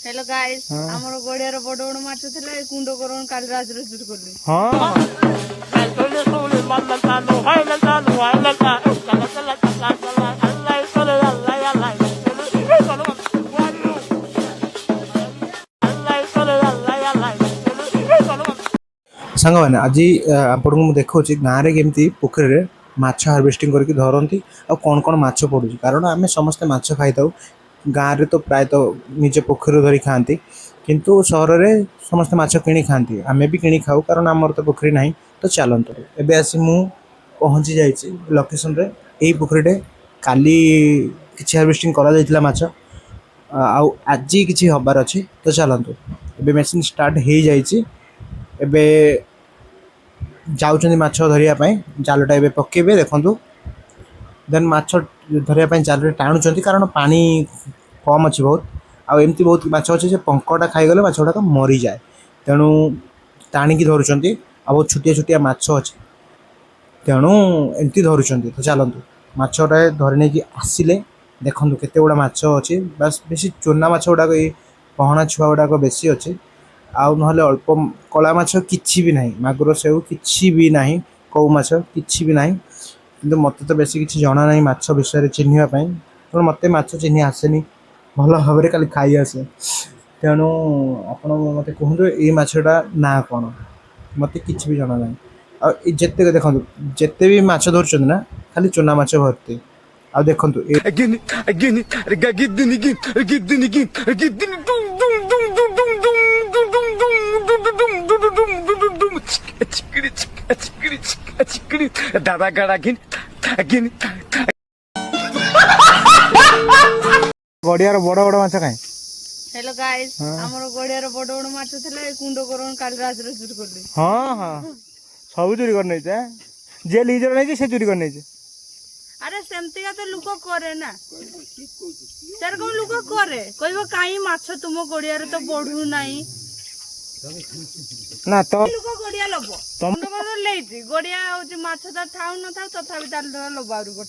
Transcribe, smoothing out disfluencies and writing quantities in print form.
hello guys हमरो गोड़िया रो बड़ बड़ माछ थले कुंडो करून काल राज रे शुरू करली सांग मैंने आज आपको मुझे देखा गाँव में केमती पोखरी में माछ हार्वेस्टिंग करके धरती आ कौन कौन माछ पड़ू कारण आम समस्ते माछ खाई था गाँव में तो प्रायतः निज पोखरी धरी खाती किंतु सहर में समस्ते माछ किणी खाती आम भी किणी खाऊ कारण आमर तो पोखरी ना तो चलतु एवं आसी मु पहुँची जाइए लोकेशन रे यही पोखरी काली किसी हार्वेस्टिंग करा माछ आज किसी हबार अच्छे तो चलतु ए मेसीन स्टार्ट हो जाइए एबे जाऊँ माछ धरियापाई जालटा ए पकेबे देखु देन माछ धरियापाई जाल टाणुंट कारण पानी कम अच्छी बहुत आमती बहुत माछ अच्छे पंकटा खाईगले माछ गुड़ाक मरी जाए तेणु टाणिकी धरुंच बहुत छुटिया छुटिया माछ अच्छे तेणु एमती धरुंच तो चलतु माछटा धरी नहीं आसिले देखु केते गुड़ा माछ अच्छे बास बेसी चूना माछ गुड़ाक पहना छुआ गुड़ाक बेसी अच्छे आउ ना अल्प कला माछ किछि भी नहीं मागुर सेउ किछि भी नहीं कौ माछ किछि भी नहीं किंतु मत तो बेसी किछि जना नहीं माछ विषय चिन्हवाई तेणु मत माछ चिन्ह आसेनी भल भाव खाली खाई आसे तेणु आप मत कहतु ये माछटा ना कौन मत किछि भी जना ना आते देखो जिते भी माछ धरुंच ना खाली चूना माछ भर्ती आ देखु दादा गड़ा गिन गिन गड़िया बड़ बड़ माछ खाए हेलो गाइस हमरो गोड़िया रो बड़ बड़ माछ थले कुंडो करून काल राज रे शुरू करली हाँ हाँ सब चोरी कर नहीं जे लीजर नहीं से चोरी कर नहीं अरे सेमती का तो लुक करे ना सर को लुक करे कहबो काई माछ तुम गोड़िया रे तो बढ़ू नाही ना तो लुक गोड़िया लबो तुम तो लेती गोड़िया होची माछ त थाउ न थाउ तथापि ताल लोबारू कर